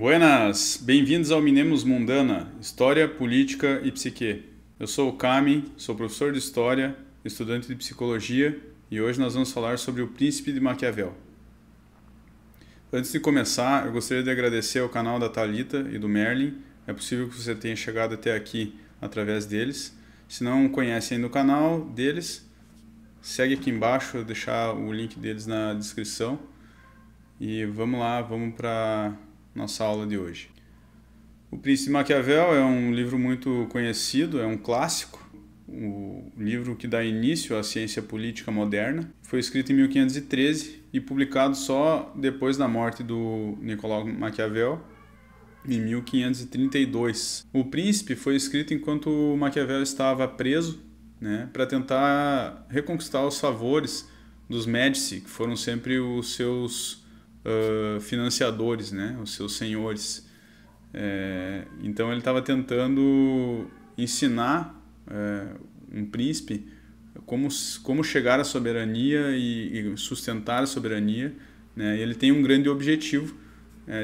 Buenas, bem-vindos ao Minemos Mundana, História, Política e Psique. Eu sou o Cami, sou professor de História, estudante de Psicologia e hoje nós vamos falar sobre o Príncipe de Maquiavel. Antes de começar, eu gostaria de agradecer ao canal da Thalita e do Merlin. É possível que você tenha chegado até aqui através deles. Se não conhece ainda o canal deles, segue aqui embaixo, eu vou deixar o link deles na descrição. E vamos lá, vamos para nossa aula de hoje. O Príncipe de Maquiavel é um livro muito conhecido, é um clássico, o livro que dá início à ciência política moderna. Foi escrito em 1513 e publicado só depois da morte do Nicolau Maquiavel, em 1532. O Príncipe foi escrito enquanto Maquiavel estava preso, para tentar reconquistar os favores dos Médici, que foram sempre os seus financiadores, os seus senhores. Então ele estava tentando ensinar um príncipe como chegar à soberania e sustentar a soberania, E ele tem um grande objetivo,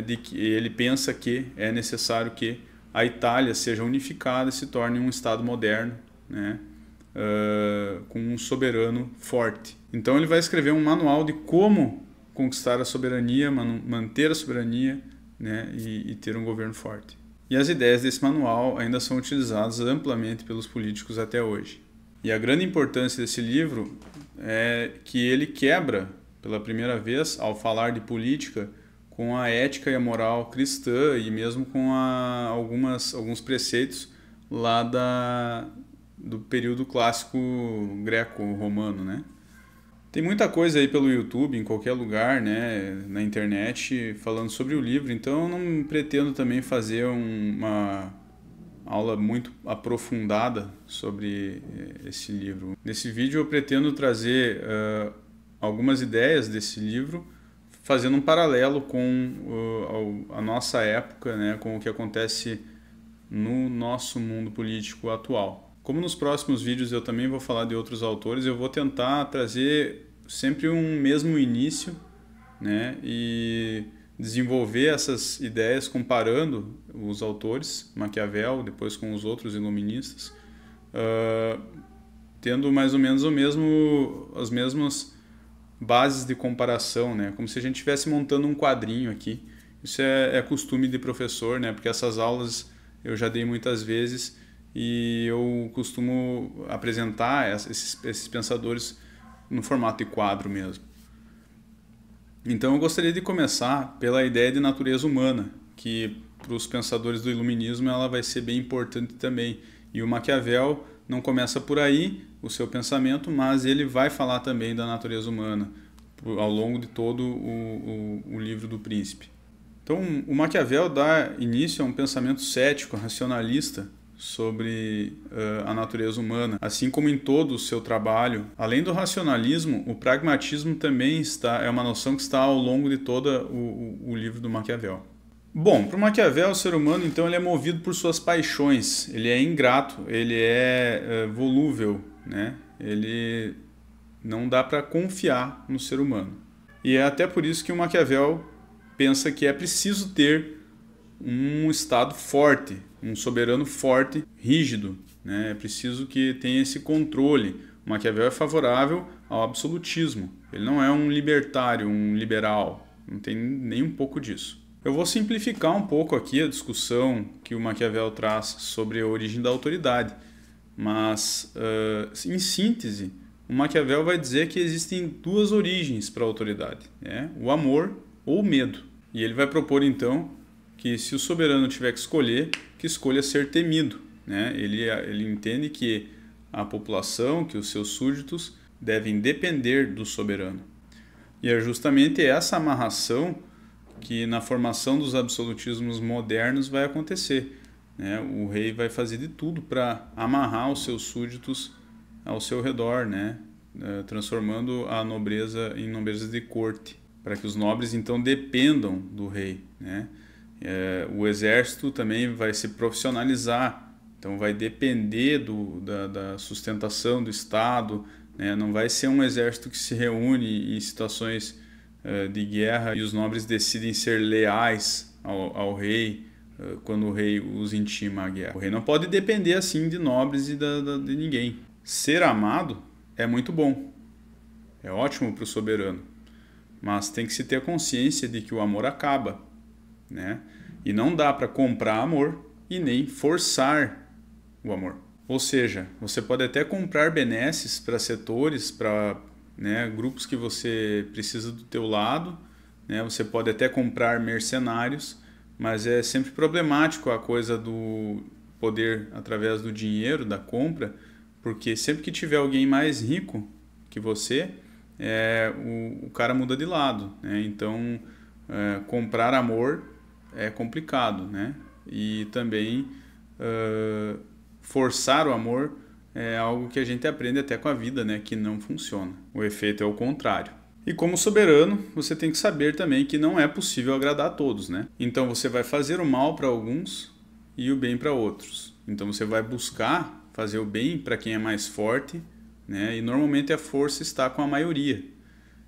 de que ele pensa que é necessário que a Itália seja unificada e se torne um Estado moderno, com um soberano forte. Então ele vai escrever um manual de como conquistar a soberania, manter a soberania, e ter um governo forte. E as ideias desse manual ainda são utilizadas amplamente pelos políticos até hoje. E a grande importância desse livro é que ele quebra, pela primeira vez, ao falar de política, com a ética e a moral cristã e mesmo com alguns preceitos lá do período clássico greco-romano, Tem muita coisa aí pelo YouTube, em qualquer lugar, na internet, falando sobre o livro, então eu não pretendo também fazer uma aula muito aprofundada sobre esse livro. Nesse vídeo eu pretendo trazer algumas ideias desse livro, fazendo um paralelo com a nossa época, com o que acontece no nosso mundo político atual. Como nos próximos vídeos eu também vou falar de outros autores, eu vou tentar trazer sempre um mesmo início, e desenvolver essas ideias comparando os autores, Maquiavel, depois com os outros iluministas, tendo mais ou menos as mesmas bases de comparação, como se a gente estivesse montando um quadrinho aqui. Isso é costume de professor, porque essas aulas eu já dei muitas vezes e eu costumo apresentar esses pensadores no formato de quadro mesmo. Então eu gostaria de começar pela ideia de natureza humana, que para os pensadores do iluminismo ela vai ser bem importante também. E o Maquiavel não começa por aí o seu pensamento, mas ele vai falar também da natureza humana ao longo de todo o livro do Príncipe. Então o Maquiavel dá início a um pensamento cético, racionalista, sobre a natureza humana, assim como em todo o seu trabalho. Além do racionalismo, o pragmatismo também é uma noção que está ao longo de todo o livro do Maquiavel. Bom, para o Maquiavel, o ser humano então ele é movido por suas paixões, ele é ingrato, ele é volúvel, Ele não dá para confiar no ser humano. E é até por isso que o Maquiavel pensa que é preciso ter um Estado forte, um soberano forte, rígido, É preciso que tenha esse controle. O Maquiavel é favorável ao absolutismo. Ele não é um libertário, um liberal, não tem nem um pouco disso. Eu vou simplificar um pouco aqui a discussão que o Maquiavel traz sobre a origem da autoridade, mas, em síntese, o Maquiavel vai dizer que existem duas origens para a autoridade, o amor ou o medo. E ele vai propor, então, que se o soberano tiver que escolha ser temido. Ele entende que a população, que os seus súditos devem depender do soberano. E é justamente essa amarração que na formação dos absolutismos modernos vai acontecer. O rei vai fazer de tudo para amarrar os seus súditos ao seu redor, transformando a nobreza em nobreza de corte, para que os nobres então dependam do rei. O exército também vai se profissionalizar, então vai depender da sustentação do Estado, não vai ser um exército que se reúne em situações de guerra e os nobres decidem ser leais ao rei quando o rei os intima à guerra. O rei não pode depender assim de nobres e de ninguém. Ser amado é muito bom, é ótimo para o soberano, mas tem que se ter consciência de que o amor acaba, né? E não dá para comprar amor e nem forçar o amor. Ou seja, você pode até comprar benesses para setores, para, né, grupos que você precisa do teu lado, né? Você pode até comprar mercenários, mas é sempre problemático a coisa do poder através do dinheiro, da compra, porque sempre que tiver alguém mais rico que você, o cara muda de lado, né? Então, comprar amor é complicado, né? E também forçar o amor é algo que a gente aprende até com a vida, né? Que não funciona. O efeito é o contrário. E como soberano, você tem que saber também que não é possível agradar a todos, né? Então você vai fazer o mal para alguns e o bem para outros. Então você vai buscar fazer o bem para quem é mais forte, né? E normalmente a força está com a maioria.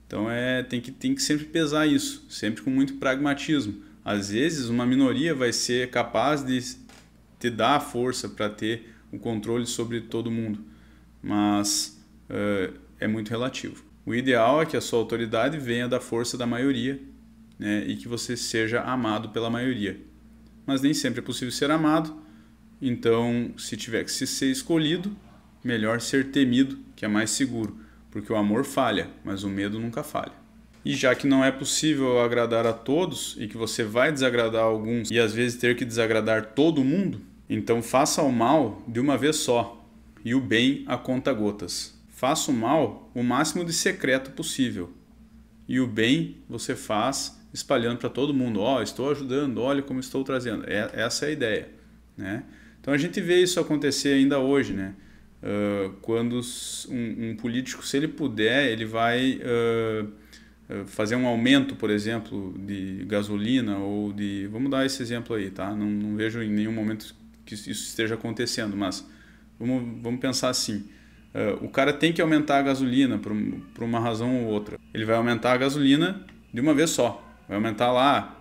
Então tem que sempre pesar isso, sempre com muito pragmatismo. Às vezes uma minoria vai ser capaz de te dar a força para ter o controle sobre todo mundo, mas é muito relativo. O ideal é que a sua autoridade venha da força da maioria, né, e que você seja amado pela maioria. Mas nem sempre é possível ser amado, então se tiver que ser escolhido, melhor ser temido, que é mais seguro, porque o amor falha, mas o medo nunca falha. E já que não é possível agradar a todos e que você vai desagradar alguns e às vezes ter que desagradar todo mundo, então faça o mal de uma vez só e o bem a conta-gotas. Faça o mal o máximo de secreto possível e o bem você faz espalhando para todo mundo. Estou ajudando, olha como estou trazendo. Essa é a ideia, né? Então a gente vê isso acontecer ainda hoje, né? Quando um político, se ele puder, ele vai fazer um aumento, por exemplo, de gasolina ou de... Vamos dar esse exemplo aí, tá? Não vejo em nenhum momento que isso esteja acontecendo, mas vamos pensar assim. O cara tem que aumentar a gasolina por uma razão ou outra. Ele vai aumentar a gasolina de uma vez só. Vai aumentar lá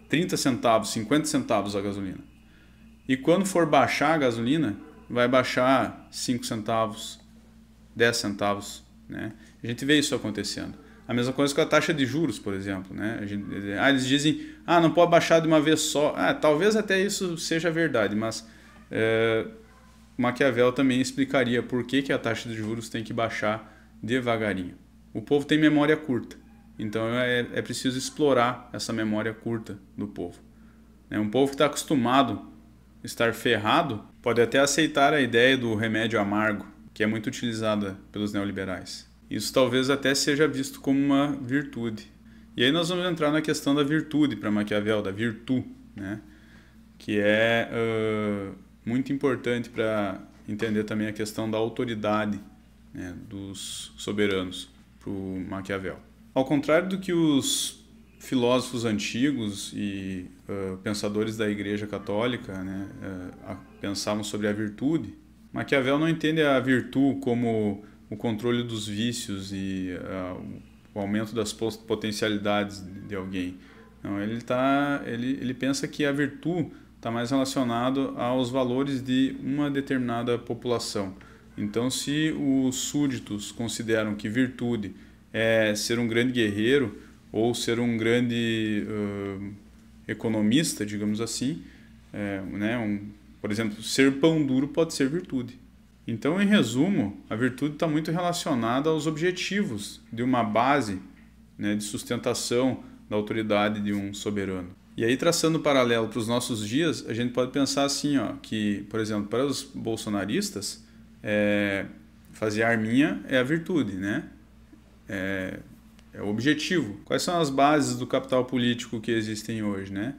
30 centavos, 50 centavos a gasolina. E quando for baixar a gasolina, vai baixar 5 centavos, 10 centavos, né? A gente vê isso acontecendo. A mesma coisa com a taxa de juros, por exemplo, né? Eles dizem, não pode baixar de uma vez só. Talvez até isso seja verdade, mas Maquiavel também explicaria por que a taxa de juros tem que baixar devagarinho. O povo tem memória curta, então é preciso explorar essa memória curta do povo. Um povo que está acostumado a estar ferrado pode até aceitar a ideia do remédio amargo, que é muito utilizada pelos neoliberais. Isso talvez até seja visto como uma virtude. E aí nós vamos entrar na questão da virtude para Maquiavel, da virtude, né? Que é muito importante para entender também a questão da autoridade, né, dos soberanos para o Maquiavel. Ao contrário do que os filósofos antigos e pensadores da Igreja Católica, né, pensavam sobre a virtude, Maquiavel não entende a virtude como o controle dos vícios e o aumento das potencialidades de alguém. Não, ele pensa que a virtude está mais relacionado aos valores de uma determinada população. Então, se os súditos consideram que virtude é ser um grande guerreiro ou ser um grande economista, digamos assim, por exemplo, ser pão duro pode ser virtude. Então, em resumo, a virtude está muito relacionada aos objetivos de uma base, né, de sustentação da autoridade de um soberano. E aí, traçando paralelo para os nossos dias, a gente pode pensar assim, que, por exemplo, para os bolsonaristas, fazer arminha é a virtude, né? É o objetivo. Quais são as bases do capital político que existem hoje, né?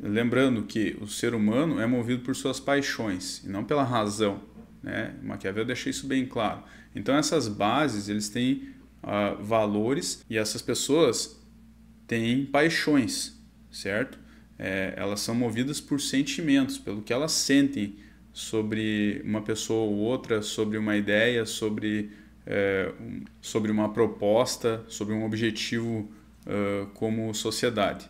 Lembrando que o ser humano é movido por suas paixões e não pela razão, né? Maquiavel deixa isso bem claro. Então essas bases, eles têm valores e essas pessoas têm paixões, certo? Elas são movidas por sentimentos, pelo que elas sentem sobre uma pessoa ou outra, sobre uma ideia, sobre uma proposta, sobre um objetivo como sociedade.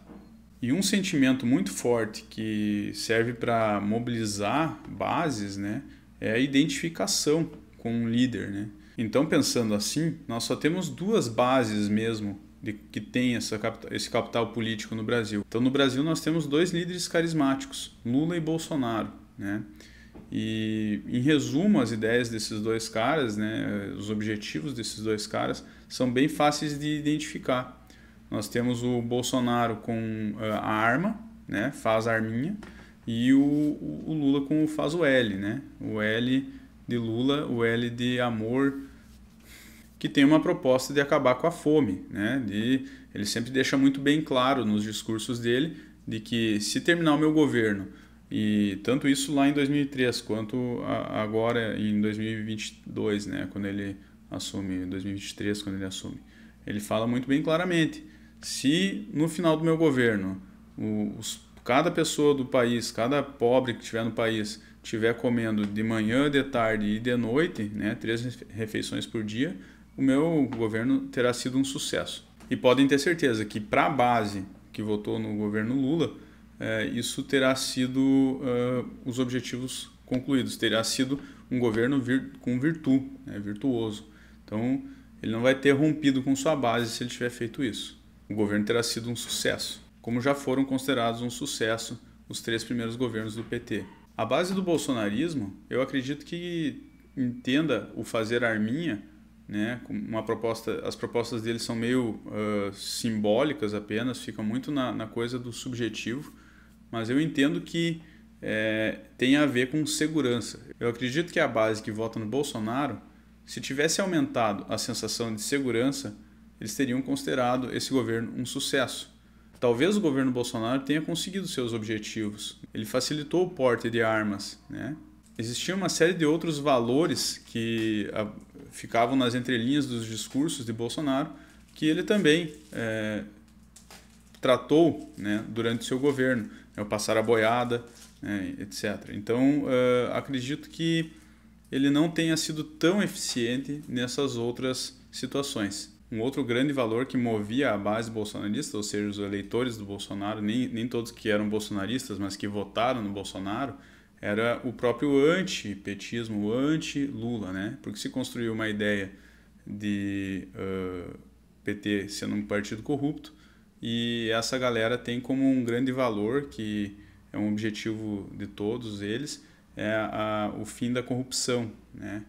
E um sentimento muito forte que serve para mobilizar bases, né, é a identificação com um líder, né? Então, pensando assim, nós só temos duas bases mesmo que tem esse capital político no Brasil. Então, no Brasil, nós temos dois líderes carismáticos, Lula e Bolsonaro, né? E, em resumo, as ideias desses dois caras, né, os objetivos desses dois caras, são bem fáceis de identificar. Nós temos o Bolsonaro com a arma, né, faz a arminha, e o Lula faz o L, né? O L de Lula, o L de amor, que tem uma proposta de acabar com a fome, né? Ele sempre deixa muito bem claro nos discursos dele de que se terminar o meu governo, e tanto isso lá em 2003 quanto agora em 2022, né, quando ele assume, 2023 quando ele assume, ele fala muito bem claramente: se no final do meu governo cada pessoa do país, cada pobre que estiver no país, estiver comendo de manhã, de tarde e de noite, né, 3 refeições por dia, o meu governo terá sido um sucesso. E podem ter certeza que para a base que votou no governo Lula, isso terá sido os objetivos concluídos, terá sido um governo com virtude, né, virtuoso. Então, ele não vai ter rompido com sua base se ele tiver feito isso. O governo terá sido um sucesso, como já foram considerados um sucesso os 3 primeiros governos do PT. A base do bolsonarismo, eu acredito que entenda o fazer arminha, né, as propostas dele são meio simbólicas apenas, ficam muito na coisa do subjetivo, mas eu entendo que tem a ver com segurança. Eu acredito que a base que vota no Bolsonaro, se tivesse aumentado a sensação de segurança, eles teriam considerado esse governo um sucesso. Talvez o governo Bolsonaro tenha conseguido seus objetivos. Ele facilitou o porte de armas, né? Existia uma série de outros valores que ficavam nas entrelinhas dos discursos de Bolsonaro que ele também tratou, né, durante seu governo, o passar a boiada, né, etc. Então, acredito que ele não tenha sido tão eficiente nessas outras situações. Um outro grande valor que movia a base bolsonarista, ou seja, os eleitores do Bolsonaro, nem todos que eram bolsonaristas, mas que votaram no Bolsonaro, era o próprio anti-petismo, o anti-Lula, né? Porque se construiu uma ideia de PT sendo um partido corrupto, e essa galera tem como um grande valor, que é um objetivo de todos eles, o fim da corrupção, né?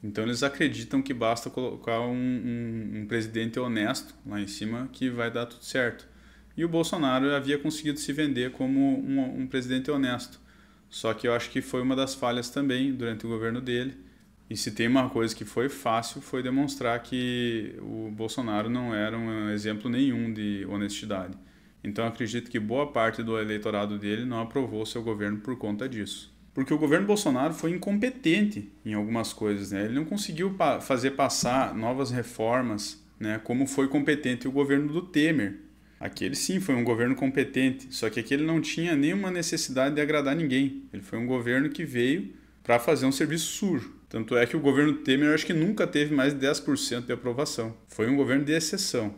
Então eles acreditam que basta colocar um presidente honesto lá em cima que vai dar tudo certo. E o Bolsonaro havia conseguido se vender como um presidente honesto. Só que eu acho que foi uma das falhas também durante o governo dele. E se tem uma coisa que foi fácil, foi demonstrar que o Bolsonaro não era um exemplo nenhum de honestidade. Então eu acredito que boa parte do eleitorado dele não aprovou seu governo por conta disso. Porque o governo Bolsonaro foi incompetente em algumas coisas, né? Ele não conseguiu fazer passar novas reformas, né, como foi competente o governo do Temer. Aquele sim foi um governo competente, só que aquele não tinha nenhuma necessidade de agradar ninguém. Ele foi um governo que veio para fazer um serviço sujo. Tanto é que o governo Temer, eu acho que nunca teve mais de 10% de aprovação. Foi um governo de exceção.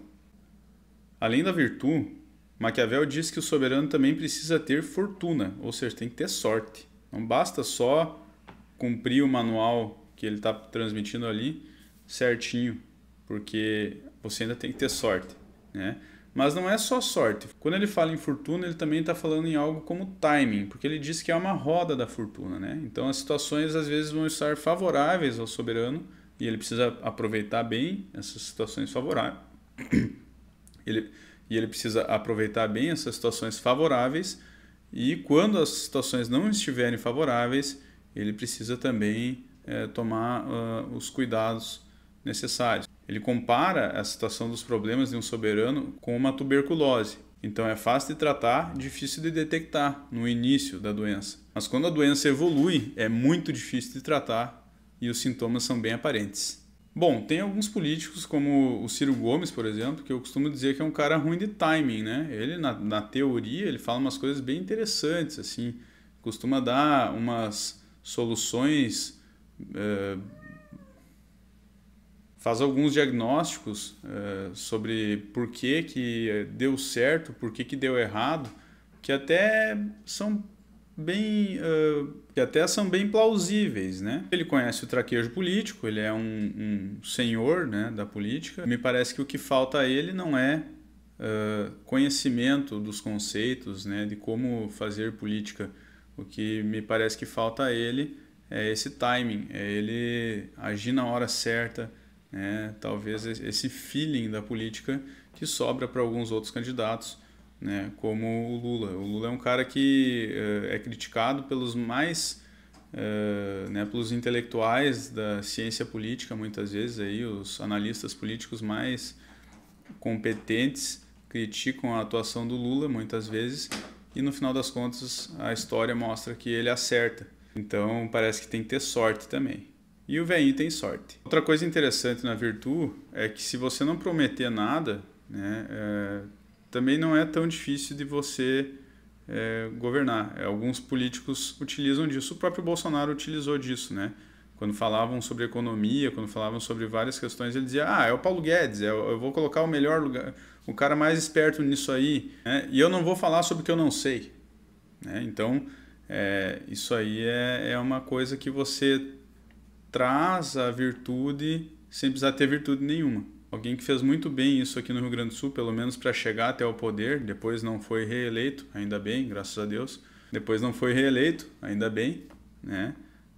Além da virtude, Maquiavel diz que o soberano também precisa ter fortuna, ou seja, tem que ter sorte. Não basta só cumprir o manual que ele está transmitindo ali certinho, porque você ainda tem que ter sorte, né? Mas não é só sorte. Quando ele fala em fortuna, ele também está falando em algo como timing, porque ele diz que é uma roda da fortuna, né? Então as situações às vezes vão estar favoráveis ao soberano e ele precisa aproveitar bem essas situações favoráveis. Ele precisa aproveitar bem essas situações favoráveis, e quando as situações não estiverem favoráveis, ele precisa também tomar os cuidados necessários. Ele compara a situação dos problemas de um soberano com uma tuberculose. Então é fácil de tratar, difícil de detectar no início da doença. Mas quando a doença evolui, é muito difícil de tratar e os sintomas são bem aparentes. Bom, tem alguns políticos, como o Ciro Gomes, por exemplo, que eu costumo dizer que é um cara ruim de timing, né? Ele, na teoria, ele fala umas coisas bem interessantes, assim, costuma dar umas soluções faz alguns diagnósticos sobre por que deu certo, por que deu errado, que até são bem plausíveis, né? Ele conhece o traquejo político, ele é um senhor, né, da política. Me parece que o que falta a ele não é conhecimento dos conceitos, né, de como fazer política. O que me parece que falta a ele é esse timing, é ele agir na hora certa, né? Talvez esse feeling da política que sobra para alguns outros candidatos, né, como o Lula. O Lula é um cara que é criticado pelos né, pelos intelectuais da ciência política, muitas vezes, aí, os analistas políticos mais competentes criticam a atuação do Lula, muitas vezes, e no final das contas a história mostra que ele acerta. Então parece que tem que ter sorte também. E o velhinho tem sorte. Outra coisa interessante na Virtu é que se você não prometer nada, né, também não é tão difícil de você governar. Alguns políticos utilizam disso. O próprio Bolsonaro utilizou disso, né? Quando falavam sobre economia, quando falavam sobre várias questões, ele dizia: é o Paulo Guedes, eu vou colocar o melhor lugar, o cara mais esperto nisso aí, né? E eu não vou falar sobre o que eu não sei, né? Então, isso aí é uma coisa que você traz a virtude sem precisar ter virtude nenhuma. Alguém que fez muito bem isso aqui no Rio Grande do Sul, pelo menos para chegar até o poder, depois não foi reeleito, ainda bem, graças a Deus. Depois não foi reeleito, ainda bem, né?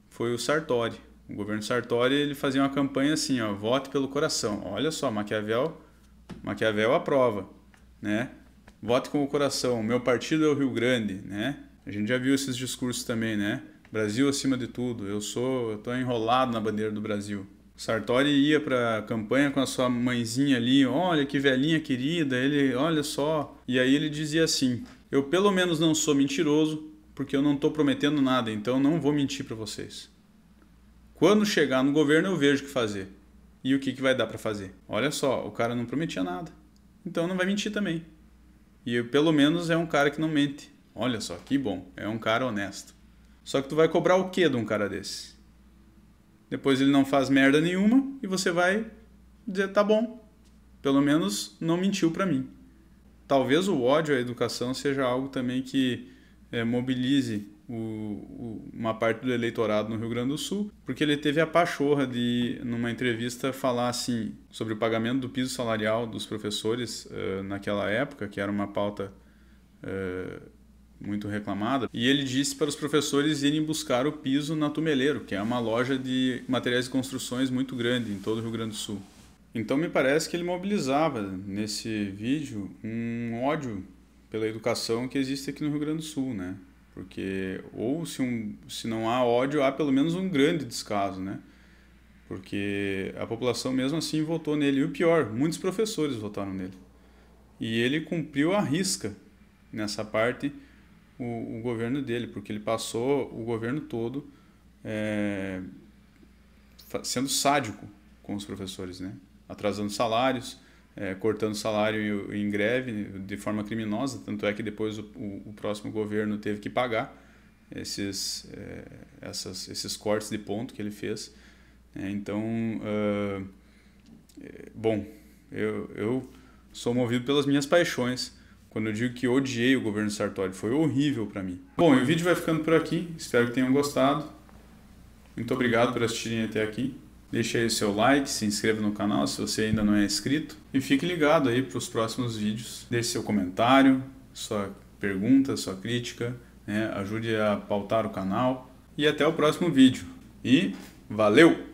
Foi o Sartori. O governo Sartori, ele fazia uma campanha assim, ó, vote pelo coração. Olha só, Maquiavel aprova, né? Vote com o coração, meu partido é o Rio Grande, né? A gente já viu esses discursos também, né? Brasil acima de tudo, eu tô enrolado na bandeira do Brasil. Sartori ia para a campanha com a sua mãezinha ali, olha que velhinha querida, ele, olha só. E aí ele dizia assim: eu pelo menos não sou mentiroso, porque eu não estou prometendo nada, então não vou mentir para vocês. Quando chegar no governo eu vejo o que fazer. E o que vai dar para fazer? Olha só, o cara não prometia nada, então não vai mentir também. E pelo menos é um cara que não mente. Olha só, que bom, é um cara honesto. Só que tu vai cobrar o quê de um cara desse? Depois ele não faz merda nenhuma e você vai dizer, tá bom, pelo menos não mentiu para mim. Talvez o ódio à educação seja algo também que mobilize uma parte do eleitorado no Rio Grande do Sul, porque ele teve a pachorra de, numa entrevista, falar assim sobre o pagamento do piso salarial dos professores naquela época, que era uma pauta muito reclamada, e ele disse para os professores irem buscar o piso na Tumeleiro, que é uma loja de materiais de construções muito grande em todo o Rio Grande do Sul. Então me parece que ele mobilizava nesse vídeo um ódio pela educação que existe aqui no Rio Grande do Sul, né? Porque ou se não há ódio, há pelo menos um grande descaso, né? Porque a população mesmo assim votou nele. E o pior, muitos professores votaram nele. E ele cumpriu à risca nessa parte o governo dele, porque ele passou o governo todo sendo sádico com os professores, né? Atrasando salários, cortando salário em greve de forma criminosa, tanto é que depois o próximo governo teve que pagar esses cortes de ponto que ele fez. Então, bom, eu sou movido pelas minhas paixões. Quando eu digo que odiei o governo Sartori, foi horrível para mim. Bom, e o vídeo vai ficando por aqui. Espero que tenham gostado. Muito obrigado por assistirem até aqui. Deixe aí o seu like, se inscreva no canal se você ainda não é inscrito. E fique ligado aí para os próximos vídeos. Deixe seu comentário, sua pergunta, sua crítica, né? Ajude a pautar o canal. E até o próximo vídeo. E valeu!